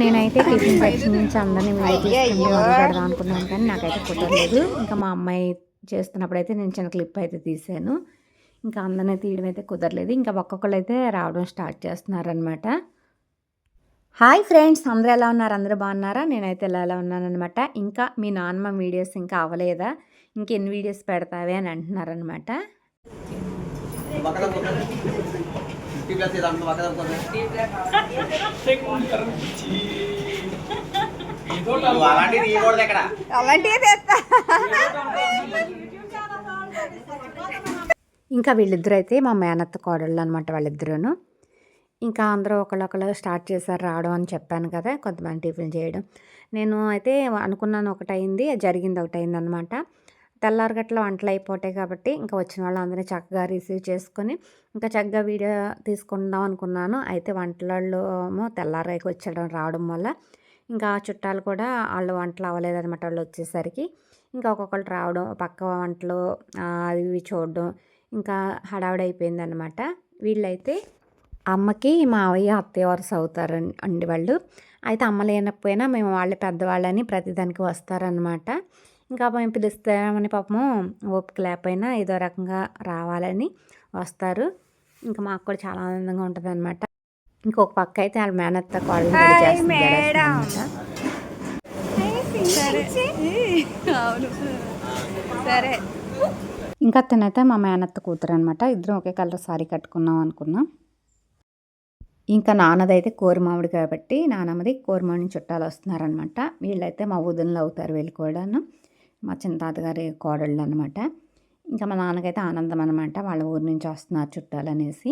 నేనైతే tiffin section నుంచి అందరిని వీడియో తీసుకుని మొదలు పెడదాం అనుకున్నాను, కానీ నాకైతే కుదరలేదు. ఇంకా మా అమ్మాయి చేస్తున్నప్పుడైతే నేను చిన్న క్లిప్ అయితే తీసాను. ఇంకా అందరినీ తీయడం అయితే కుదరలేదు. ఇంకా ఒక్కొక్కరు అయితే రావడం స్టార్ట్ చేస్తున్నారనమాట. హాయ్ ఫ్రెండ్స్, అందరూ ఎలా ఉన్నారు? అందరూ బాగున్నారా? నేనైతే ఎలా ఉన్నానమాట. ఇంకా మీ నాన్నమ్మ వీడియోస్ ఇంకా అవ్వలేదా, ఇంకెన్ని వీడియోస్ పెడతావే అని అంటున్నారనమాట. ఇంకా వీళ్ళిద్దరూ అయితే మా మేనత్త కోడళ్ళు అనమాట. వాళ్ళిద్దరూను ఇంకా అందరూ ఒకళ్ళొకళ్ళు స్టార్ట్ చేశారు రావడం అని చెప్పాను కదా. కొంతమంది టిఫిన్ చేయడం, నేను అయితే అనుకున్నాను ఒకటైంది, జరిగింది ఒకటైంది అనమాట. తెల్లారగట్ల వంటలు అయిపోతాయి కాబట్టి ఇంకా వచ్చిన వాళ్ళందరినీ చక్కగా రిసీవ్ చేసుకొని ఇంకా చక్కగా వీడియో తీసుకుందాం అనుకున్నాను. అయితే వంటలలో తెల్లారైకి వచ్చడం రావడం వల్ల ఇంకా చుట్టాలు కూడా వాళ్ళు వంటలు అవ్వలేదన్నమాట. వాళ్ళు వచ్చేసరికి ఇంకా ఒక్కొక్కరు రావడం, పక్క వంటలు అవి ఇవి చూడడం ఇంకా హడావిడైపోయిందనమాట. వీళ్ళైతే అమ్మకి మావయ్య అత్తయ్య వరుస అవుతారు అండి వాళ్ళు. అయితే అమ్మ లేనకపోయినా మేము వాళ్ళే పెద్దవాళ్ళని ప్రతిదానికి వస్తారనమాట. ఇంకా మేము పిలుస్తామని పాపము ఓపిక లేకపోయినా ఏదో రకంగా రావాలని వస్తారు. ఇంకా మాకు కూడా చాలా ఆనందంగా ఉంటుంది అనమాట. ఇంకొక పక్క అయితే వాళ్ళ మేనత్త కాళ్ళు సరే. ఇంకా అతనైతే మా మేనత్త కూతురు అనమాట. ఇద్దరం ఒకే కలర్ సారీ కట్టుకున్నాం అనుకున్నాం. ఇంకా నాన్నదైతే కోరమామిడి కాబట్టి నాన్నమ్మది కోరమామిడి చుట్టాలు వస్తున్నారనమాట. వీళ్ళైతే మా వదినలు అవుతారు వీళ్ళు కూడాను, మా చిన్న తాతగారి కోడళ్ళు అనమాట. ఇంకా మా నాన్నకైతే ఆనందం అనమాట, వాళ్ళ ఊరి నుంచి వస్తున్నారు చుట్టాలు అనేసి.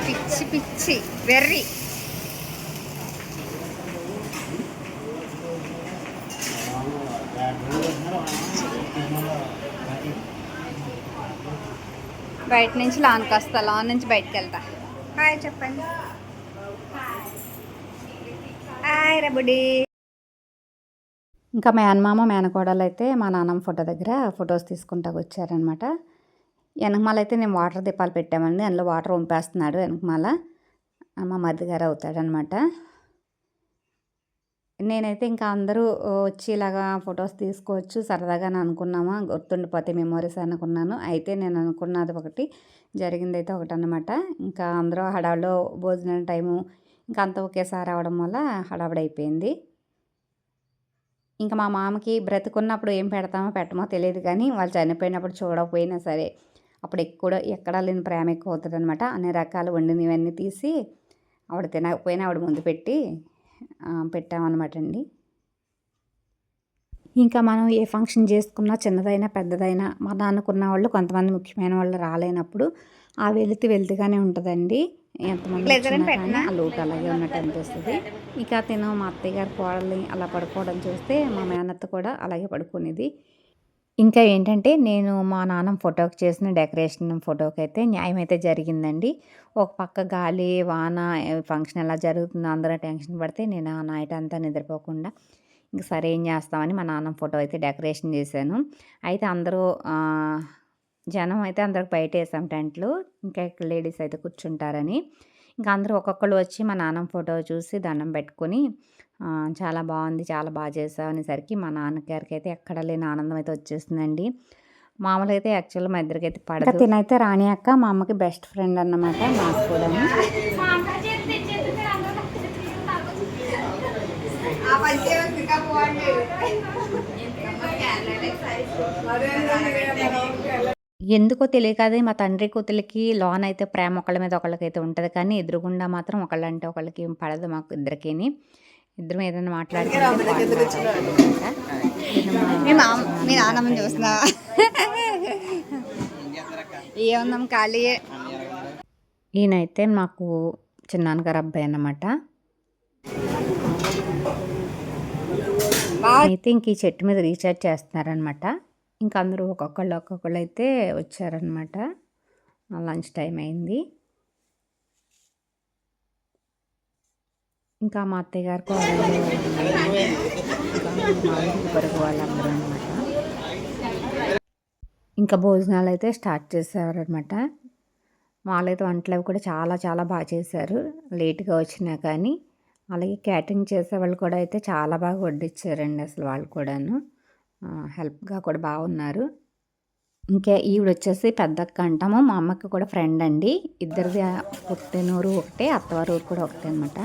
పిచ్చి పిచ్చి వెర్రి బయట నుంచి లాన్కి వస్తా, లాన్ నుంచి బయటకు వెళ్తా. హాయ్ చెప్పండి. హాయ్ రబుడి. ఇంకా మేనమామ మేనకోడలు అయితే మా నాన్నమ్మ ఫోటో దగ్గర ఫొటోస్ తీసుకుంటా వచ్చారనమాట. వెనకమాల అయితే నేను వాటర్ దీపాలు పెట్టామండి, అందులో వాటర్ వంపేస్తున్నాడు వెనకమాల మా మరిది గారు అవుతాడనమాట. నేనైతే ఇంకా అందరూ వచ్చి ఇలాగా ఫొటోస్ తీసుకోవచ్చు సరదాగా అనుకున్నామా, గుర్తుండిపోతే మెమోరీస్ అనుకున్నాను. అయితే నేను అనుకున్నది ఒకటి, జరిగింది అయితే ఒకటి అనమాట. ఇంకా అందరూ హడావిడిలో భోజనం టైము ఇంకా అంతా ఒకేసారి అవడం వల్ల హడావిడైపోయింది. ఇంకా మా మామకి బ్రతుకున్నప్పుడు ఏం పెడతామో పెట్టమో తెలియదు, కానీ వాళ్ళు చనిపోయినప్పుడు చూడకపోయినా సరే అప్పుడు ఎక్కడా లేని ప్రేమ ఎక్కువ అవుతుంది అనమాట. అన్ని రకాలు వండినవన్నీ తీసి ఆవిడ తినకపోయినా ఆవిడ ముందు పెట్టి పెట్టామన్నమాట అండి. ఇంకా మనం ఏ ఫంక్షన్ చేసుకున్నా చిన్నదైనా పెద్దదైనా మన అనుకున్న వాళ్ళు కొంతమంది ముఖ్యమైన వాళ్ళు రాలేనప్పుడు ఆ వెళుతుగానే ఉంటుందండి. ఎంతమంది ఆ లోటు అలాగే ఉన్నట్టు అనిపిస్తుంది. ఇక తిను మా అత్తయ్య గారి కోడల్ని అలా పడుకోవడం చూస్తే మా మేనత్త కూడా అలాగే పడుకునేది. ఇంకా ఏంటంటే నేను మా నాన్నమ్మ ఫోటోకి చేసిన డెకరేషన్ ఫోటోకి అయితే న్యాయం అయితే జరిగిందండి. ఒక పక్క గాలి వాన ఫంక్షన్ ఎలా జరుగుతుందో అందరూ టెన్షన్ పడితే నేను ఆ నైట్ అంతా నిద్రపోకుండా ఇంక సరే ఏం చేస్తామని మా నాన్నమ్మ ఫోటో అయితే డెకరేషన్ చేశాను. అయితే అందరూ జనం అయితే అందరికి బయట వేసాం టెంట్లు, ఇంకా లేడీస్ అయితే కూర్చుంటారని. ఇంకా అందరూ ఒక్కొక్కరు వచ్చి మా నాన్నమ్మ ఫోటో చూసి దండం పెట్టుకొని చాలా బాగుంది, చాలా బాగా చేసావు అనేసరికి మా నాన్నగారికి అయితే ఎక్కడ లేని ఆనందం అయితే వచ్చేసిందండి. మామూలుగా అయితే యాక్చువల్గా మా ఇద్దరికి అయితే పడదు. తినైతే రాణి అక్క మా అమ్మకి బెస్ట్ ఫ్రెండ్ అన్నమాట, నాకు కూడా. ఎందుకో తెలియదు మా తండ్రి కూతురికి లోన్ అయితే ప్రేమ ఒకళ్ళ మీద ఒకళ్ళకైతే ఉంటుంది, కానీ ఎదురుగుండా మాత్రం ఒకళ్ళంటే ఒకళ్ళకి పడదు మాకు ఇద్దరికి. ఇద్దరం ఏదైనా మాట్లాడుకుంటే మీ నాన్నమ్మని చూస్తున్నా ఏముందాం ఖాళీ. ఈయనైతే మాకు చిన్నాన్నగారు అబ్బాయి అన్నమాట. అయితే ఇంక ఈ చెట్టు మీద రీఛార్జ్ చేస్తున్నారనమాట. ఇంక అందరూ ఒక్కొక్కళ్ళు అయితే వచ్చారనమాట. లంచ్ టైం అయింది. ఇంకా మా అత్తయ్య గారు వాళ్ళందరూ అనమాట. ఇంకా భోజనాలు అయితే స్టార్ట్ చేసేవారనమాట. వాళ్ళైతే వంటలు అవి కూడా చాలా చాలా బాగా చేశారు, లేట్గా వచ్చినా కానీ. అలాగే క్యాటరింగ్ చేసేవాళ్ళు కూడా అయితే చాలా బాగా వడ్డించారండి అసలు వాళ్ళు కూడాను. హెల్ప్గా కూడా బాగున్నారు. ఇంకా ఈవిడొచ్చేసి పెద్దక్క అంటాము. మా అమ్మకి కూడా ఫ్రెండ్ అండి. ఇద్దరిది పుట్టినూరు ఒకటే, అత్తవారు ఊరు కూడా ఒకటే అనమాట.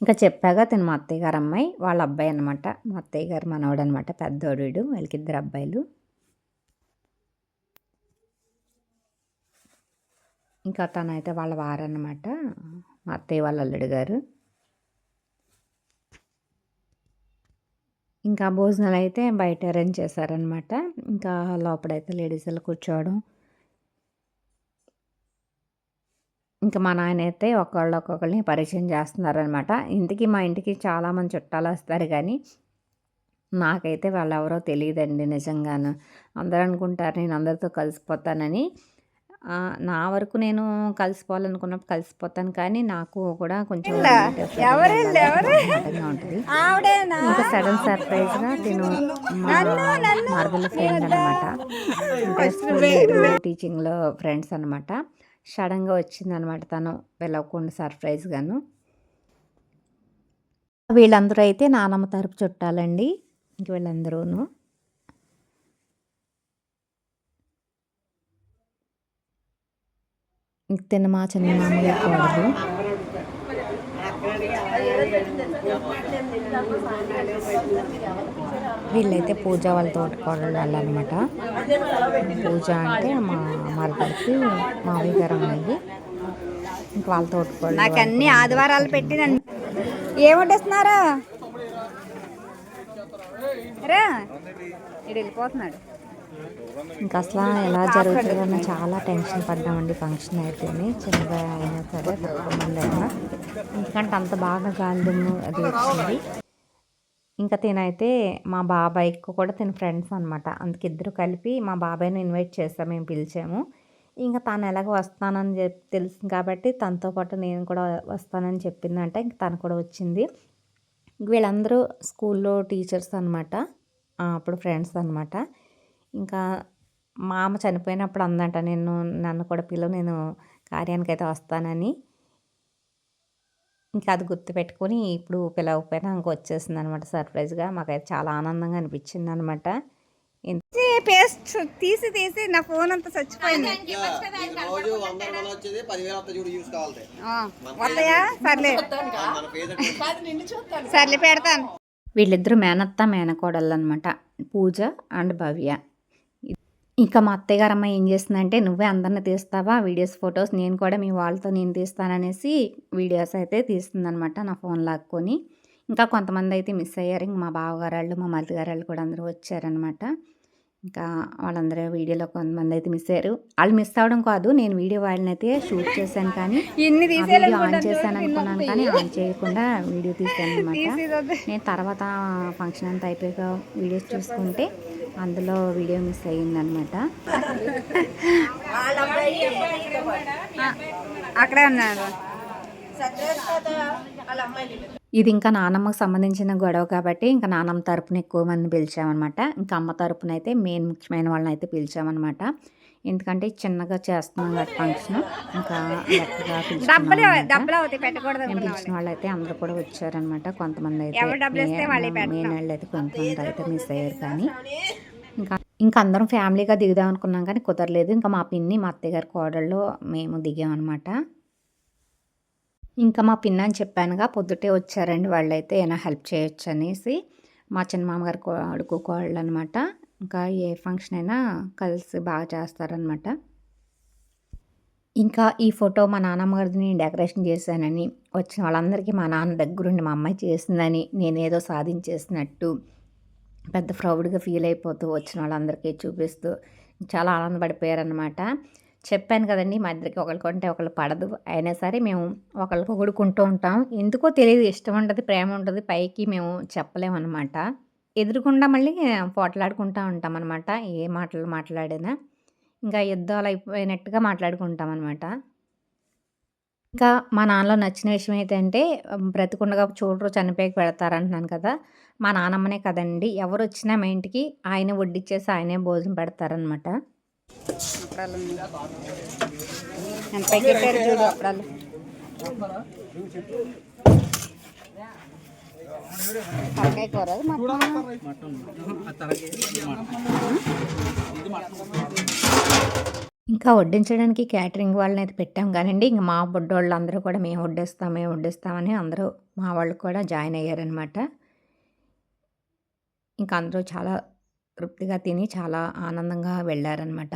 ఇంకా చెప్పాగా తిను మా అత్తయ్య గారు అమ్మాయి, వాళ్ళ అబ్బాయి అనమాట. మా అత్తయ్య గారు మనవడు అనమాట, పెద్దోడు వీడు. వీళ్ళకి ఇద్దరు అబ్బాయిలు. ఇంకా తనైతే వాళ్ళ వారన్నమాట, మా అత్తయ్య వాళ్ళ అల్లుడు గారు. ఇంకా భోజనాలు అయితే బయట అరేంజ్ చేశారనమాట. ఇంకా లోపలైతే లేడీస్లో కూర్చోవడం. ఇంకా మా నాయన అయితే ఒక్కొక్కరిని పరిచయం చేస్తున్నారనమాట. ఇంటికి మా ఇంటికి చాలామంది చుట్టాలు వస్తారు కానీ నాకైతే వాళ్ళు ఎవరో తెలియదండి నిజంగాను. అందరూ అనుకుంటారు నేను అందరితో కలిసిపోతానని. నా వరకు నేను కలిసిపోవాలనుకున్నప్పుడు కలిసిపోతాను, కానీ నాకు కూడా కొంచెం ఉంటుంది. ఇంకా సడన్ సర్ప్రైజ్గా తిను మార్బుల్ ఫ్రెండ్ అనమాట, టీచింగ్లో ఫ్రెండ్స్ అనమాట. సడన్గా వచ్చిందనమాట తను, పిలవకుండా సర్ప్రైజ్గాను. వీళ్ళందరూ అయితే నానమ్మ తరపు చుట్టాలండి. ఇంక వీళ్ళందరూను తిన్న మా చిన్న మామయ్య కోడలు. వీళ్ళైతే పూజ వాళ్ళ తోటకోడలు వాళ్ళనమాట. పూజ అంటే మా మరదలికి మామయ్య గారు అమ్మాయి. ఇంక వాళ్ళ తోటకోడలు. నాకు అన్ని ఆదివారాలు పెట్టి నన్ను ఏమంటున్నారా రా వెళ్ళిపోతున్నాడు. ఇంకా అసలు ఎలా జరుగుతుందన్న చాలా టెన్షన్ పడ్డామండి. ఫంక్షన్ అయితేనే చిన్నగా అయినా సరే, తక్కువ మంది అయినా, ఎందుకంటే అంత బాగా గాలి దుమ్ము అది వచ్చింది. ఇంకా తినైతే మా బాబాయ్కి కూడా తిన ఫ్రెండ్స్ అనమాట. అందుకే ఇద్దరు కలిపి మా బాబాయ్ని ఇన్వైట్ చేస్తాం, మేము పిలిచాము. ఇంకా తను ఎలాగ వస్తానని తెలిసింది కాబట్టి తనతో పాటు నేను కూడా వస్తానని చెప్పిందంట. ఇంక తను కూడా వచ్చింది. వీళ్ళందరూ స్కూల్లో టీచర్స్ అనమాట, అప్పుడు ఫ్రెండ్స్ అనమాట. ఇంకా మా అమ్మ చనిపోయినప్పుడు అందంట, నన్ను కూడా పిలువు, నేను కార్యానికి అయితే వస్తానని. ఇంకా అది గుర్తుపెట్టుకొని ఇప్పుడు పిలవకపోయినా ఇంక వచ్చేసింది అనమాట సర్ప్రైజ్గా. మాకైతే చాలా ఆనందంగా అనిపించింది అనమాట. పేస్ట్ తీసి నా ఫోన్ అంతా చచ్చిపోయింది. సర్లే పెడతాను. వీళ్ళిద్దరూ మేనత్త మేనకోడళ్ళు అనమాట, పూజ అండ్ భవ్య. ఇంకా మా అత్తయ్య గారు అమ్మాయి ఏం చేస్తుందంటే, నువ్వే అందరిని తీస్తావా వీడియోస్, ఫొటోస్, నేను కూడా మీ వాళ్ళతో నేను తీస్తాననేసి వీడియోస్ అయితే తీస్తుందనమాట నా ఫోన్ లాక్కొని. ఇంకా కొంతమంది అయితే మిస్ అయ్యారు. ఇంక మా బావగారాళ్ళు, మా మరిదిగారాళ్ళు కూడా అందరూ వచ్చారనమాట. ఇంకా వాళ్ళందరూ వీడియోలో కొంతమంది అయితే మిస్ అయ్యారు. వాళ్ళు మిస్ అవ్వడం కాదు, నేను వీడియో వాళ్ళని అయితే షూట్ చేశాను కానీ వీడియో ఆన్ చేశాను అనుకున్నాను, కానీ ఆన్ చేయకుండా వీడియో తీశాను అనమాట. నేను తర్వాత ఫంక్షన్ అంతా అయిపోయాక వీడియోస్ చూసుకుంటే అందులో వీడియో మిస్ అయ్యిందనమాట. అక్కడే ఉన్నారు. ఇది ఇంకా నానమ్మకు సంబంధించిన గొడవ కాబట్టి ఇంకా నానమ్మ తరపున ఎక్కువ మంది పిలిచామన్నమాట. ఇంకా అమ్మ తరపున అయితే మెయిన్ ముఖ్యమైన వాళ్ళని అయితే పిలిచామన్నమాట. ఎందుకంటే చిన్నగా చేస్తున్నాం కాబట్టి ఫంక్షన్, ఇంకా గట్టిగా పిలిచిన వాళ్ళు అయితే అందరూ కూడా వచ్చారనమాట. కొంతమంది అయితే మెయిన్ వాళ్ళు అయితే కొంతమంది అయితే మిస్ అయ్యారు. కానీ ఇంకా అందరం ఫ్యామిలీగా దిగుదాం అనుకున్నాం కానీ కుదరలేదు. ఇంకా మా పిన్ని, మా అత్తయ్య గారి కోడళ్ళు, మేము దిగామన్నమాట. ఇంకా మా పిన్న అని చెప్పానుగా, పొద్దుటే వచ్చారండి వాళ్ళైతే, ఏమైనా హెల్ప్ చేయొచ్చు అనేసి. మా చిన్న మామగారి కొడుకు కోడళ్ళు అనమాట. ఇంకా ఏ ఫంక్షన్ అయినా కలిసి బాగా చేస్తారనమాట. ఇంకా ఈ ఫోటో మా నాన్నమ్మ గారిని నేను డెకరేషన్ చేశానని, వచ్చిన వాళ్ళందరికీ మా నాన్న దగ్గరుండి మా అమ్మాయి చేసిందని, నేనేదో సాధించేసినట్టు పెద్ద ప్రౌడ్గా ఫీల్ అయిపోతూ వచ్చిన వాళ్ళందరికీ చూపిస్తూ చాలా ఆనందపడిపోయారనమాట. చెప్పాను కదండి, మా ఇద్దరికి ఒకరికి కొంటే ఒకళ్ళు పడదు, అయినా సరే మేము ఒకరికొకడు కొంటూ ఉంటాం. ఎందుకో తెలియదు, ఇష్టం ఉంటుంది, ప్రేమ ఉంటుంది, పైకి మేము చెప్పలేమన్నమాట. ఎదురుకుండా మళ్ళీ పోట్లాడుకుంటూ ఉంటాం అనమాట. ఏ మాటలు మాట్లాడినా ఇంకా యుద్ధాలు అయిపోయినట్టుగా మాట్లాడుకుంటాం అనమాట. ఇంకా మా నాన్నలో నచ్చిన విషయం ఏంటంటే బ్రతికుండగా చూడరు చనిపోయాక పెడతారంటున్నాను కదా! మా నానమ్మనే కదండీ! ఎవరొచ్చినా మా ఇంటికి ఆయనే వడ్డిచ్చేసి ఆయనే భోజనం పెడతారనమాట. అప్పడాలున్నాయి. ఎంత పైకెట్టారు చూడు అప్పడాలు. తలకాయ కూర అది ఇంకా వడ్డించడానికి క్యాటరింగ్ వాళ్ళనైతే పెట్టాం కానండి. ఇంక మా బుడ్డోళ్ళందరూ కూడా మేము వడ్డిస్తాం, మేము వడ్డిస్తామని అందరూ మా వాళ్ళు కూడా జాయిన్ అయ్యారనమాట. ఇంక అందరూ చాలా తృప్తిగా తిని చాలా ఆనందంగా వెళ్ళారనమాట.